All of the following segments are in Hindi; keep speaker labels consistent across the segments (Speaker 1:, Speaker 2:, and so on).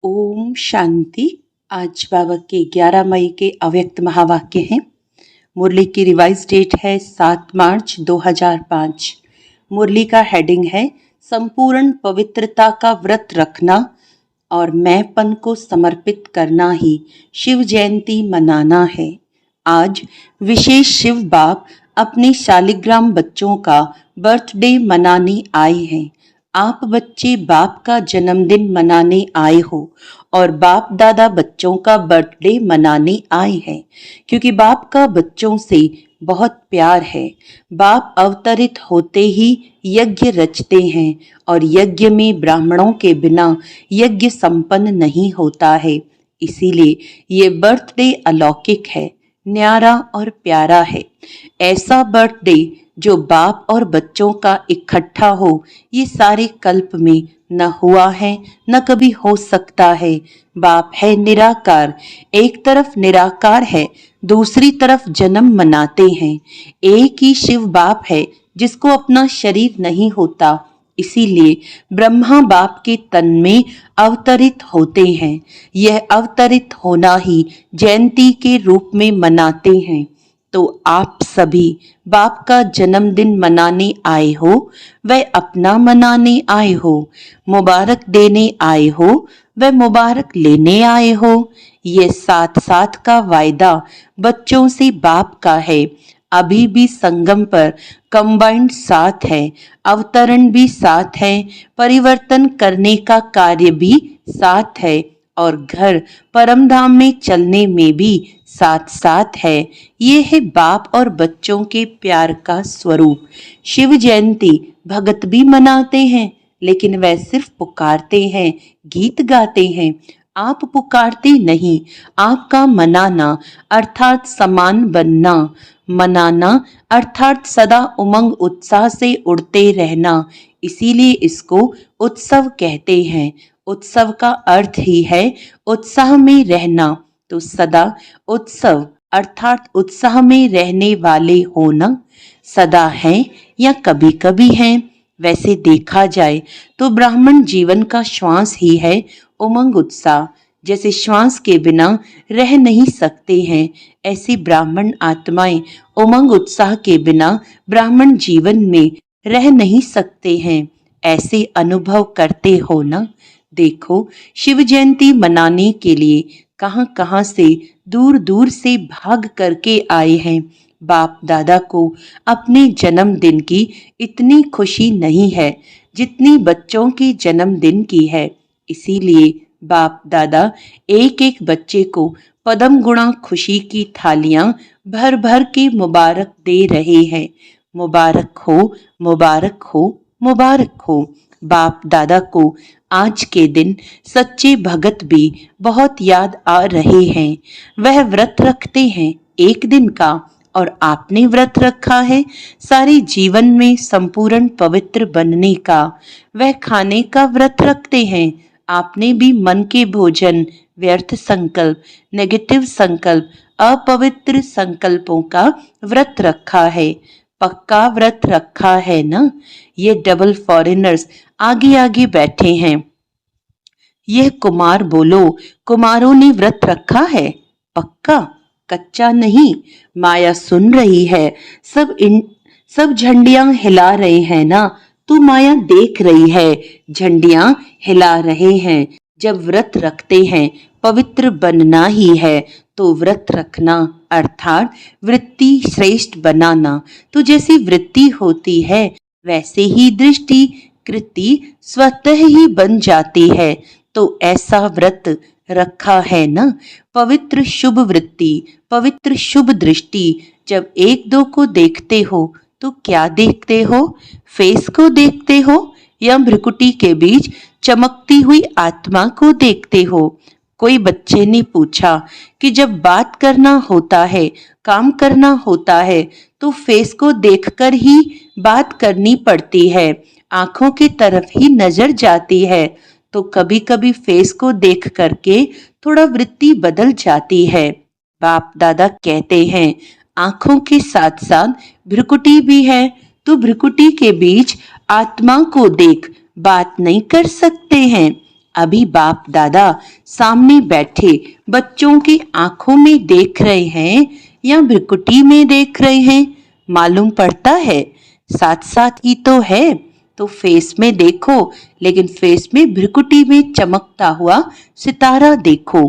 Speaker 1: ओम शांति। आज बाबा के 11 मई के अव्यक्त महावाक्य हैं। मुरली की रिवाइज डेट है 7 मार्च 2005। मुरली का हेडिंग है संपूर्ण पवित्रता का व्रत रखना और मैंपन को समर्पित करना ही शिव जयंती मनाना है। आज विशेष शिव बाप अपने शालिग्राम बच्चों का बर्थडे मनाने आए हैं। आप बच्चे बाप का जन्मदिन मनाने आए हो और बाप दादा बच्चों का बर्थडे मनाने आए हैं, क्योंकि बाप का बच्चों से बहुत प्यार है। बाप अवतरित होते ही यज्ञ रचते हैं और यज्ञ में ब्राह्मणों के बिना यज्ञ संपन्न नहीं होता है। इसीलिए ये बर्थडे अलौकिक है, न्यारा और प्यारा है। ऐसा बर्थडे जो बाप और बच्चों का इकट्ठा हो, ये सारे कल्प में न हुआ है, न कभी हो सकता है। बाप है निराकार, एक तरफ निराकार है, दूसरी तरफ जन्म मनाते हैं। एक ही शिव बाप है जिसको अपना शरीर नहीं होता, इसीलिए ब्रह्मा बाप के तन में अवतरित होते हैं। यह अवतरित होना ही जयंती के रूप में मनाते हैं। तो आप सभी बाप का जन्मदिन मनाने आए हो, वह अपना मनाने आए हो, मुबारक देने आए हो, वह मुबारक लेने आए हो। ये साथ साथ का वायदा बच्चों से बाप का है। अभी भी संगम पर कंबाइंड साथ है, अवतरण भी साथ है, परिवर्तन करने का कार्य भी साथ है और घर परमधाम में चलने में भी साथ साथ है। ये है बाप और बच्चों के प्यार का स्वरूप। शिव जयंती भगत भी मनाते हैं, लेकिन वह सिर्फ पुकारते हैं, गीत गाते हैं। आप पुकारते नहीं, आपका मनाना अर्थात समान बनना, मनाना अर्थात सदा उमंग उत्साह से उड़ते रहना। इसीलिए इसको उत्सव कहते हैं। उत्सव का अर्थ ही है उत्साह में रहना। तो सदा उत्सव अर्थात उत्साह में रहने वाले होना, सदा है या कभी कभी हैं। वैसे देखा जाए तो ब्राह्मण जीवन का श्वास ही है उमंग उत्साह। जैसे श्वास के बिना रह नहीं सकते हैं, ऐसी ब्राह्मण आत्माएं उमंग उत्साह के बिना ब्राह्मण जीवन में रह नहीं सकते हैं। ऐसे अनुभव करते हो ना। देखो, शिव जयंती मनाने के लिए कहां कहां से दूर दूर से भाग करके आए हैं। बाप दादा को अपने जन्मदिन की इतनी खुशी नहीं है जितनी बच्चों के जन्मदिन की है। इसीलिए बाप दादा एक एक बच्चे को पदम गुणा खुशी की थालियां भर भर के मुबारक दे रहे हैं। मुबारक हो, मुबारक हो, मुबारक हो। बाप दादा को आज के दिन सच्चे भगत भी बहुत याद आ रहे हैं। वह व्रत रखते हैं एक दिन का, और आपने व्रत रखा है सारे जीवन में संपूर्ण पवित्र बनने का। वह खाने का व्रत रखते हैं, आपने भी मन के भोजन, व्यर्थ संकल्प, नेगेटिव संकल्प, अपवित्र संकल्पों का व्रत रखा है। पक्का व्रत रखा है ना। ये डबल फॉरेनर्स आगे आगे बैठे हैं। यह कुमार बोलो, कुमारों ने व्रत रखा है पक्का, कच्चा नहीं। माया सुन रही है, सब झंडियां हिला रहे हैं ना। तो माया देख रही है, झंडियां हिला रहे हैं। जब व्रत रखते हैं पवित्र बनना ही है, तो व्रत रखना अर्थात वृत्ति श्रेष्ठ बनाना। तो जैसी वृत्ति होती है वैसे ही दृष्टि कृति स्वतः ही बन जाती है। तो ऐसा व्रत रखा है ना। पवित्र शुभ वृत्ति, पवित्र शुभ दृष्टि। जब एक दो को देखते हो तो क्या देखते हो? फेस को देखते हो या भ्रुकुटी के बीच चमकती हुई आत्मा को देखते हो? कोई बच्चे ने पूछा कि जब बात करना होता है, काम करना होता है, तो फेस को देखकर ही बात करनी पड़ती है, आंखों की तरफ ही नजर जाती है। तो कभी कभी फेस को देख करके थोड़ा वृत्ति बदल जाती है। बाप दादा कहते हैं आंखों के साथ साथ भ्रुकुटी भी है, तो भ्रुकुटी के बीच आत्मा को देख बात नहीं कर सकते हैं। अभी बाप दादा सामने बैठे बच्चों की आंखों में देख रहे हैं या भ्रिकुटी में देख रहे हैं, मालूम पड़ता है। साथ साथ ही तो है। तो फेस में देखो, लेकिन फेस में भ्रिकुटी में चमकता हुआ सितारा देखो।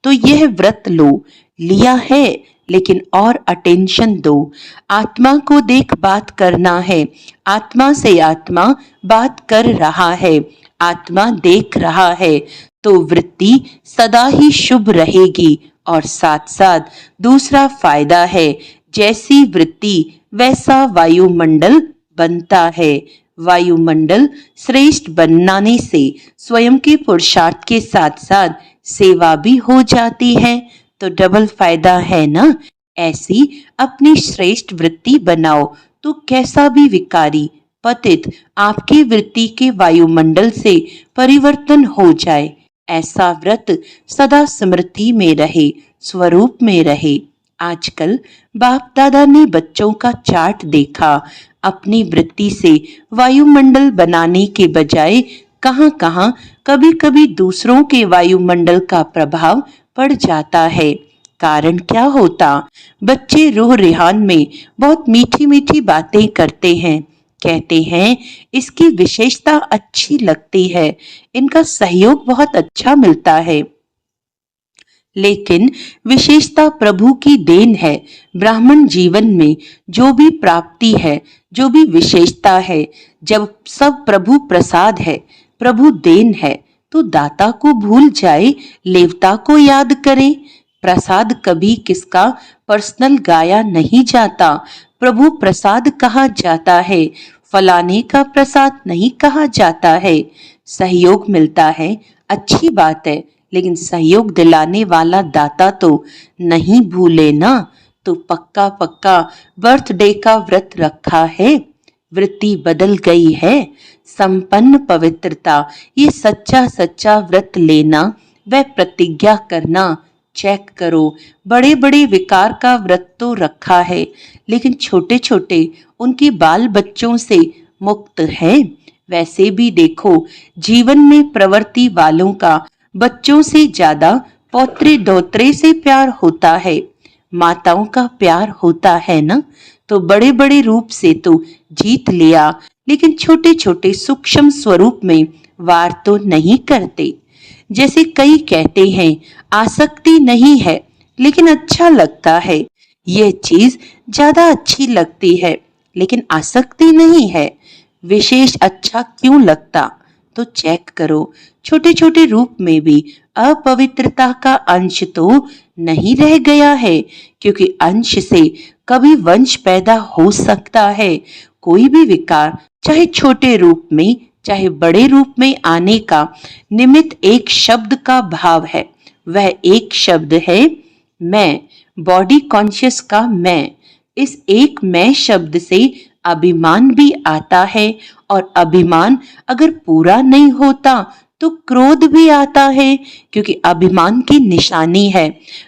Speaker 1: तो यह व्रत लो, लिया है, लेकिन और अटेंशन दो। आत्मा को देख बात करना है। आत्मा से आत्मा बात कर रहा है, आत्मा देख रहा है। तो वृत्ति सदा ही शुभ रहेगी। और साथ साथ दूसरा फायदा है, जैसी वृत्ति वैसा वायुमंडल बनता है। वायुमंडल श्रेष्ठ बनाने से स्वयं के पुरुषार्थ के साथ साथ सेवा भी हो जाती है। तो डबल फायदा है ना। ऐसी अपनी श्रेष्ठ वृत्ति बनाओ तो कैसा भी विकारी पतित आपकी वृत्ति के वायुमंडल से परिवर्तन हो जाए। ऐसा व्रत सदा स्मृति में रहे, स्वरूप में रहे। आजकल बाप दादा ने बच्चों का चार्ट देखा। अपनी वृत्ति से वायुमंडल बनाने के बजाय कहां कहां कभी कभी दूसरों के वायुमंडल का प्रभाव पड़ जाता है। कारण क्या होता? बच्चे रूह रिहान में बहुत मीठी मीठी बातें करते हैं, कहते हैं इसकी विशेषता अच्छी लगती है, इनका सहयोग बहुत अच्छा मिलता है। लेकिन विशेषता प्रभु की देन है। ब्राह्मण जीवन में जो भी प्राप्ति है, जो भी विशेषता है, जब सब प्रभु प्रसाद है, प्रभु देन है, तो दाता को भूल जाए, लेवता को याद करे। प्रसाद कभी किसका पर्सनल गाया नहीं जाता। प्रभु प्रसाद कहा जाता है, फलाने का प्रसाद नहीं कहा जाता है। सहयोग मिलता है, अच्छी बात है, लेकिन सहयोग दिलाने वाला दाता तो नहीं भूले ना। तो पक्का पक्का बर्थडे का व्रत रखा है, वृत्ति बदल गई है। संपन्न पवित्रता, ये सच्चा सच्चा व्रत लेना व प्रतिज्ञा करना। चेक करो, बड़े बड़े विकार का व्रत तो रखा है, लेकिन छोटे छोटे उनके बाल बच्चों से मुक्त है। वैसे भी देखो, जीवन में प्रवृत्ति वालों का बच्चों से ज्यादा पौत्रे दोत्रे से प्यार होता है, माताओं का प्यार होता है ना। तो बड़े बड़े रूप से तो जीत लिया, लेकिन छोटे छोटे सूक्ष्म स्वरूप में वार तो नहीं करते। जैसे कई कहते हैं आसक्ति नहीं है, लेकिन अच्छा लगता है। यह चीज ज्यादा अच्छी लगती है, लेकिन आसक्ति नहीं है। विशेष अच्छा क्यों लगता? तो चेक करो, छोटे छोटे रूप में भी अपवित्रता का अंश तो नहीं रह गया है, क्योंकि अंश से कभी वंश पैदा हो सकता है। कोई भी विकार चाहे छोटे रूप में चाहे बड़े रूप में आने का निमित्त एक शब्द का भाव है। वह एक शब्द है मैं, बॉडी कॉन्शियस का मैं। इस एक मैं शब्द से अभिमान भी आता है, और अभिमान अगर पूरा नहीं होता तो क्रोध भी आता है, क्योंकि अभिमान की निशानी है।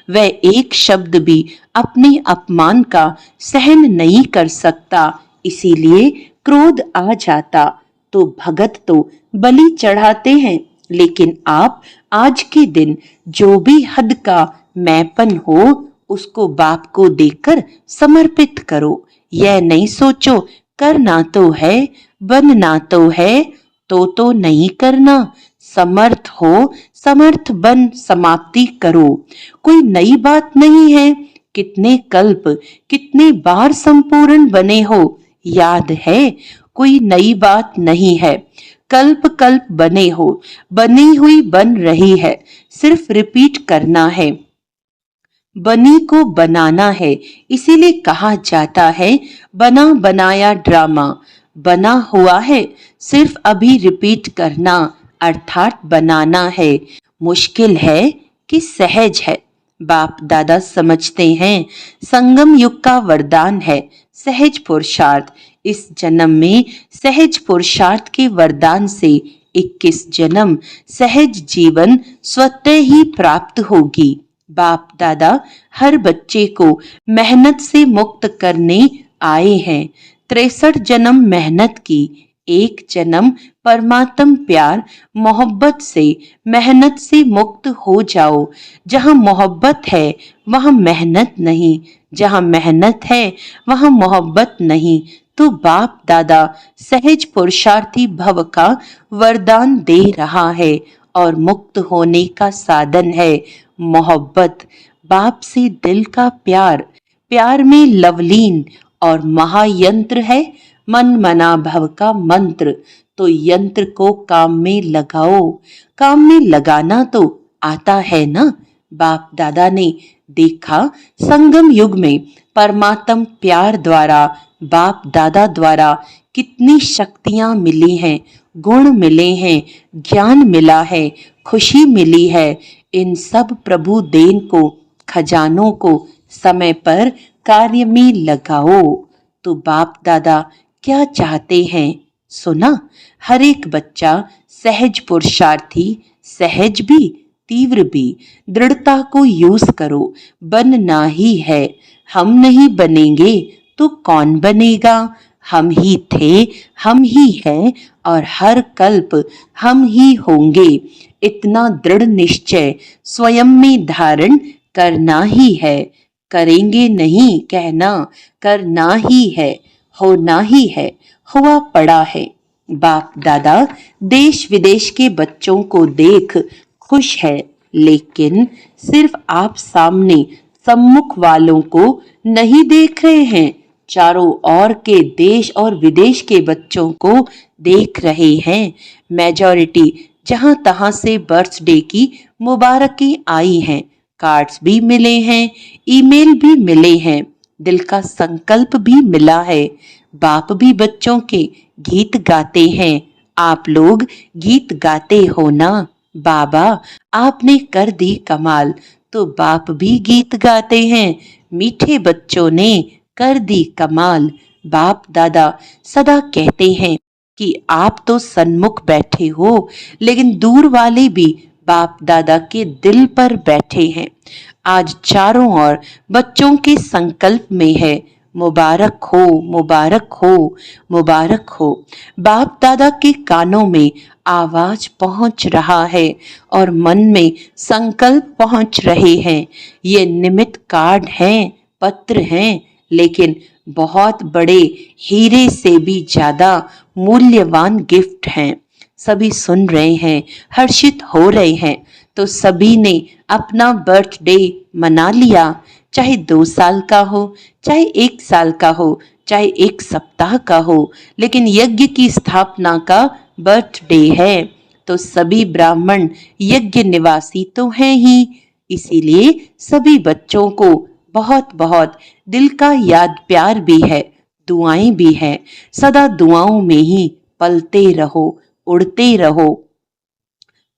Speaker 1: वह एक शब्द भी अपने अपमान का सहन नहीं कर सकता, इसीलिए क्रोध आ जाता। तो भगत तो बलि चढ़ाते हैं, लेकिन आप आज के दिन जो भी हद का मैंपन हो उसको बाप को देकर समर्पित करो। यह नहीं सोचो करना तो है, बनना तो है, तो नहीं करना। समर्थ हो, समर्थ बन समाप्ति करो। कोई नई बात नहीं है। कितने कल्प कितने बार संपूर्ण बने हो, याद है? कोई नई बात नहीं है। कल्प कल्प बने हो, बनी हुई बन रही है, सिर्फ रिपीट करना है। बनी को बनाना है, इसीलिए कहा जाता है बना बनाया ड्रामा। बना हुआ है, सिर्फ अभी रिपीट करना अर्थात बनाना है। मुश्किल है कि सहज है। बाप दादा समझते हैं संगम युग का वरदान है सहज पुरुषार्थ। इस जन्म में सहज पुरुषार्थ के वरदान से 21 जन्म सहज जीवन स्वतः ही प्राप्त होगी। बाप दादा हर बच्चे को मेहनत से मुक्त करने आए हैं। 63 जन्म मेहनत की, एक जन्म परमात्म प्यार मोहब्बत से, मेहनत से मुक्त हो जाओ। जहाँ मोहब्बत है वहाँ मेहनत नहीं, जहाँ मेहनत है वहाँ मोहब्बत नहीं। तो बाप दादा सहज पुरुषार्थी भव का वरदान दे रहा है और मुक्त होने का साधन है मोहब्बत। बाप से दिल का प्यार, प्यार में लवलीन और महायंत्र है मन मना भव का मंत्र। तो यंत्र को काम में लगाओ, काम में लगाना तो आता है ना। बाप दादा ने देखा संगम युग में परमात्म प्यार द्वारा, बाप दादा द्वारा कितनी शक्तियां मिली हैं, गुण मिले हैं, ज्ञान मिला है, खुशी मिली है। इन सब प्रभु देन को, खजानों को समय पर कार्य में लगाओ। तो बाप दादा क्या चाहते हैं सुना। हर एक बच्चा सहज पुरुषार्थी, सहज भी तीव्र भी। दृढ़ता को यूज करो, बनना ही है। हम नहीं बनेंगे तो कौन बनेगा। हम ही थे, हम ही हैं और हर कल्प हम ही होंगे। इतना दृढ़ निश्चय स्वयं में धारण करना ही है। करेंगे नहीं कहना, करना ही है, होना ही है, हुआ पड़ा है। बाप दादा देश विदेश के बच्चों को देख खुश है, लेकिन सिर्फ आप सामने सम्मुख वालों को नहीं देख रहे हैं, चारों ओर के देश और विदेश के बच्चों को देख रहे हैं। मेजॉरिटी जहां तहां से बर्थडे की मुबारकें आई हैं, कार्ड्स भी मिले हैं, ईमेल भी मिले हैं, दिल का संकल्प भी मिला है। बाप भी बच्चों के गीत गाते हैं। आप लोग गीत गाते हो ना। बाबा आपने कर दी कमाल, तो बाप भी गीत गाते हैं। मीठे बच्चों ने कर दी कमाल। बाप दादा सदा कहते हैं कि आप तो सन्मुख बैठे हो, लेकिन दूर वाले भी बाप दादा के दिल पर बैठे हैं। आज चारों ओर बच्चों के संकल्प में है, मुबारक हो, मुबारक हो, मुबारक हो। बाप दादा के कानों में आवाज पहुंच रहा है और मन में संकल्प पहुंच रहे हैं। ये निमित्त कार्ड हैं, पत्र हैं, लेकिन बहुत बड़े हीरे से भी ज्यादा मूल्यवान गिफ्ट हैं। सभी सुन रहे हैं, हर्षित हो रहे हैं। तो सभी ने अपना बर्थडे मना लिया, चाहे 2 साल का हो, चाहे 1 साल का हो, चाहे 1 सप्ताह का हो, लेकिन यज्ञ की स्थापना का बर्थडे है। तो सभी ब्राह्मण यज्ञ निवासी तो हैं ही, इसीलिए सभी बच्चों को बहुत बहुत दिल का याद प्यार भी है, दुआएं भी है। सदा दुआओं में ही पलते रहो, उड़ते रहो।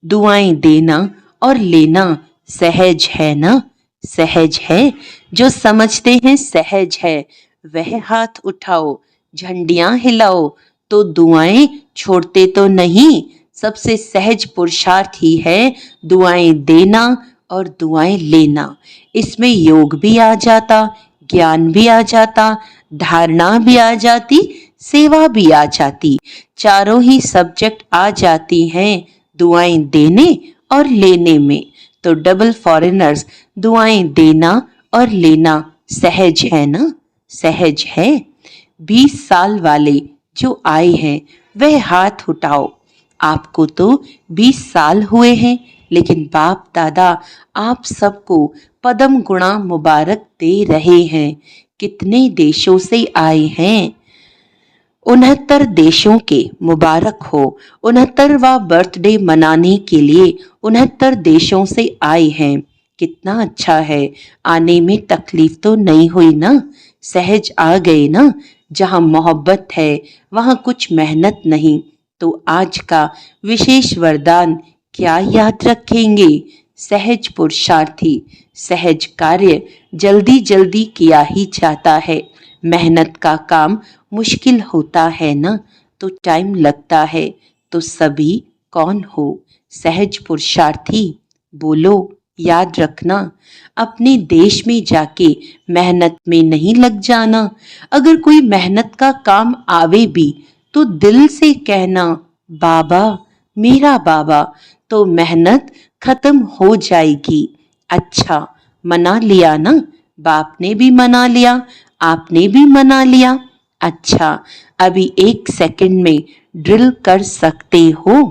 Speaker 1: दुआएं देना और लेना सहज है ना, सहज है। जो समझते हैं सहज है वह हाथ उठाओ, झंडियां हिलाओ। तो दुआएं छोड़ते तो नहीं। सबसे सहज पुरुषार्थ ही है दुआएं देना और दुआएं लेना। इसमें योग भी आ जाता, ज्ञान भी आ जाता, धारणा भी आ जाती, सेवा भी आ जाती। चारों ही सब्जेक्ट आ जाती हैं दुआएं देने और लेने में। तो डबल फॉरेनर्स दुआएं देना और लेना सहज है ना, सहज है। 20 साल वाले जो आए हैं वह हाथ उठाओ। आपको तो 20 साल हुए हैं, लेकिन बाप दादा आप सबको पदम गुणा मुबारक दे रहे हैं। कितने देशों से आए हैं? 69 देशों के मुबारक हो। 69वां बर्थडे मनाने के लिए 69 देशों से आए हैं। कितना अच्छा है, आने में तकलीफ तो नहीं हुई ना, सहज आ गए ना। जहाँ मोहब्बत है वहाँ कुछ मेहनत नहीं। तो आज का विशेष वरदान क्या याद रखेंगे? सहज पुरुषार्थी, सहज कार्य जल्दी जल्दी किया ही जाता है। मेहनत का काम मुश्किल होता है ना, तो टाइम लगता है। तो सभी कौन हो? सहज पुरुषार्थी। बोलो, याद रखना। अपने देश में जाके मेहनत में नहीं लग जाना। अगर कोई मेहनत का काम आवे भी तो दिल से कहना बाबा, मेरा बाबा, तो मेहनत खत्म हो जाएगी। अच्छा, मना लिया ना? बाप ने भी मना लिया, आपने भी मना लिया। अच्छा, अभी 1 सेकंड में ड्रिल कर सकते हो?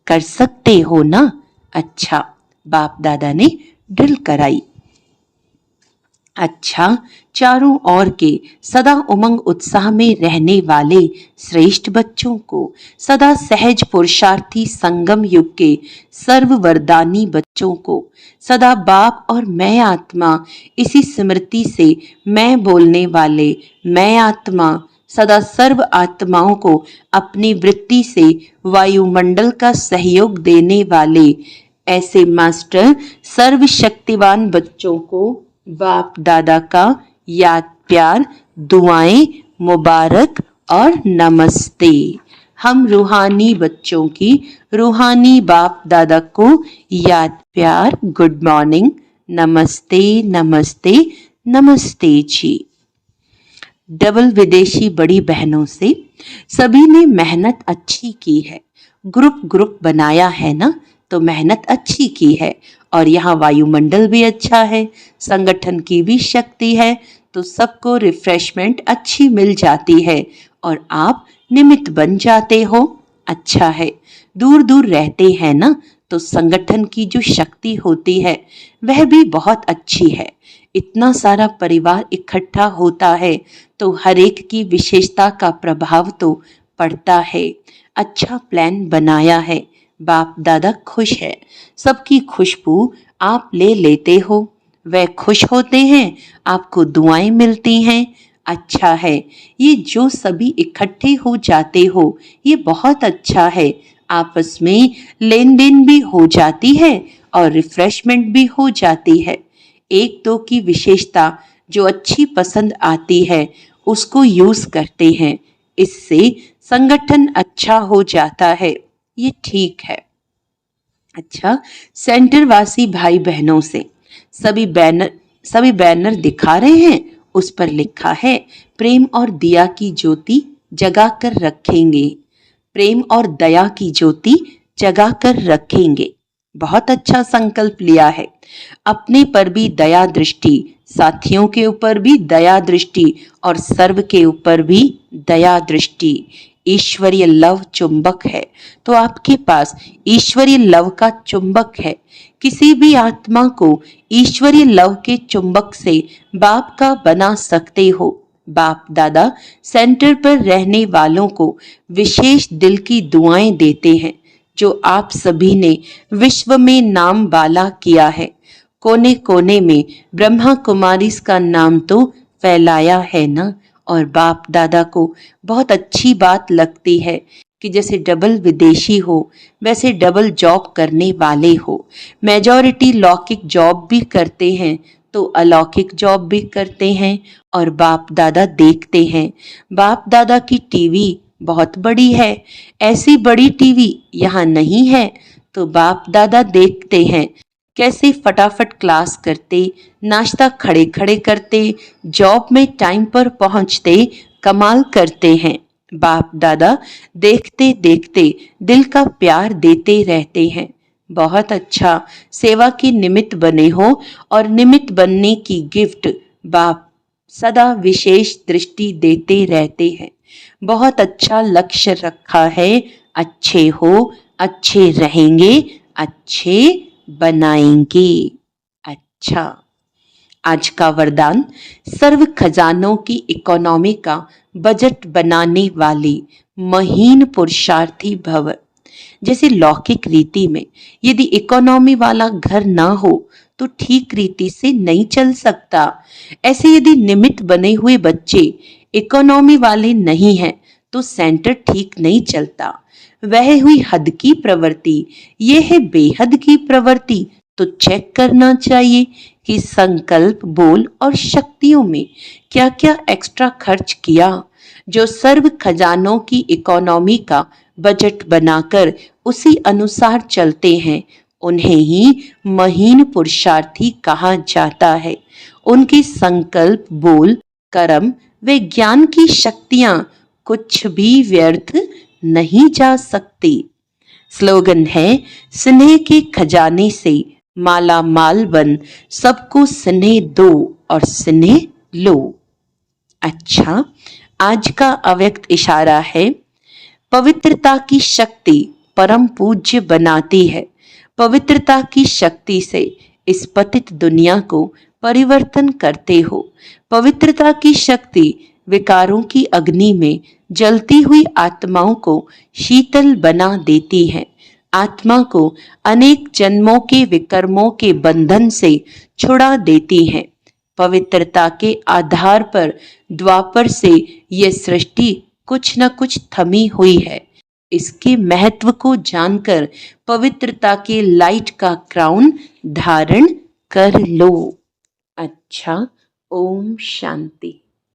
Speaker 1: कर सकते हो ना? अच्छा, बाप दादा ने ड्रिल कराई। अच्छा, चारों ओर के सदा उमंग उत्साह में रहने वाले श्रेष्ठ बच्चों को, सदा सहज पुरुषार्थी संगम युग के सर्ववरदानी बच्चों को, सदा बाप और मैं आत्मा इसी स्मृति से मैं बोलने वाले मैं आत्मा, सदा सर्व आत्माओं को अपनी वृत्ति से वायुमंडल का सहयोग देने वाले ऐसे मास्टर सर्वशक्तिवान बच्चों को बाप दादा का याद प्यार, दुआएं, मुबारक और नमस्ते। हम रूहानी बच्चों की रूहानी बाप दादा को याद प्यार, गुड मॉर्निंग, नमस्ते नमस्ते नमस्ते जी। डबल विदेशी बड़ी बहनों से सभी ने मेहनत अच्छी की है, ग्रुप ग्रुप बनाया है ना, तो मेहनत अच्छी की है। और यहाँ वायुमंडल भी अच्छा है, संगठन की भी शक्ति है, तो सबको रिफ्रेशमेंट अच्छी मिल जाती है और आप निमित्त बन जाते हो। अच्छा है, दूर दूर रहते हैं ना, तो संगठन की जो शक्ति होती है वह भी बहुत अच्छी है। इतना सारा परिवार इकट्ठा होता है तो हर एक की विशेषता का प्रभाव तो पड़ता है। अच्छा प्लान बनाया है, बाप दादा खुश है, सबकी खुशबू आप ले लेते हो, वह खुश होते हैं, आपको दुआएं मिलती हैं। अच्छा है, ये जो सभी इकट्ठे हो जाते हो ये बहुत अच्छा है, आपस में लेन देन भी हो जाती है और रिफ्रेशमेंट भी हो जाती है। एक दो की विशेषता जो अच्छी पसंद आती है उसको यूज करते हैं, इससे संगठन अच्छा हो जाता है, ये ठीक है। अच्छा, सेंटर वासी भाई बहनों से सभी बैनर दिखा रहे हैं, उस पर लिखा है प्रेम और दिया की ज्योति जगा कर रखेंगे, प्रेम और दया की ज्योति जगा कर रखेंगे। बहुत अच्छा संकल्प लिया है। अपने पर भी दया दृष्टि, साथियों के ऊपर भी दया दृष्टि और सर्व के ऊपर भी दया दृष्टि। ईश्वरीय लव चुंबक है, तो आपके पास ईश्वरीय लव का चुंबक है। किसी भी आत्मा को ईश्वरीय लव के चुंबक से बाप का बना सकते हो। बाप दादा सेंटर पर रहने वालों को विशेष दिल की दुआएं देते हैं, जो आप सभी ने विश्व में नाम बाला किया है। कोने कोने में ब्रह्मा कुमारी का नाम तो फैलाया है ना, और बाप दादा को बहुत अच्छी बात लगती है कि जैसे डबल विदेशी हो वैसे डबल जॉब करने वाले हो। मेजॉरिटी लौकिक जॉब भी करते हैं तो अलौकिक जॉब भी करते हैं और बाप दादा देखते हैं। बाप दादा की टीवी बहुत बड़ी है, ऐसी बड़ी टीवी यहाँ नहीं है, तो बाप दादा देखते हैं कैसे फटाफट क्लास करते, नाश्ता खड़े खड़े करते, जॉब में टाइम पर पहुंचते, कमाल करते हैं। बाप दादा देखते देखते दिल का प्यार देते रहते हैं। बहुत अच्छा, सेवा के निमित्त बने हो और निमित्त बनने की गिफ्ट बाप सदा विशेष दृष्टि देते रहते हैं। बहुत अच्छा लक्ष्य रखा है, अच्छे हो, अच्छे रहेंगे, अच्छे बनाएंगे। अच्छा, आज का वरदान सर्व खजानों की इकोनॉमी का बजट बनाने वाली महीन पुरुषार्थी भव। जैसे लौकिक रीति में यदि इकोनॉमी वाला घर ना हो तो ठीक रीति से नहीं चल सकता। ऐसे यदि निमित्त बने हुए बच्चे इकोनॉमी वाले नहीं हैं तो सेंटर ठीक नहीं चलता। वह हुई हद की प्रवृत्ति, ये है बेहद की प्रवृत्ति, तो चेक करना चाहिए कि संकल्प, बोल और शक्तियों में क्या क्या एक्स्ट्रा खर्च किया। जो सर्व खजानों की इकोनॉमी का बजट बनाकर उसी अनुसार चलते हैं उन्हें ही महीन पुरुषार्थी कहा जाता है। उनके संकल्प, बोल, कर्म व ज्ञान की शक्तियां कुछ भी व्यर्थ नहीं जा सकते। स्लोगन है, स्नेह के खजाने से माला माल बन, सबको स्नेह दो और स्नेह लो। अच्छा, आज का अव्यक्त इशारा है, पवित्रता की शक्ति परम पूज्य बनाती है। पवित्रता की शक्ति से इस पतित दुनिया को परिवर्तन करते हो। पवित्रता की शक्ति विकारों की अग्नि में जलती हुई आत्माओं को शीतल बना देती है। आत्मा को अनेक जन्मों के विकर्मों के बंधन से छुड़ा देती है। पवित्रता के आधार पर द्वापर से यह सृष्टि कुछ न कुछ थमी हुई है। इसके महत्व को जानकर पवित्रता के लाइट का क्राउन धारण कर लो। अच्छा, ओम शांति।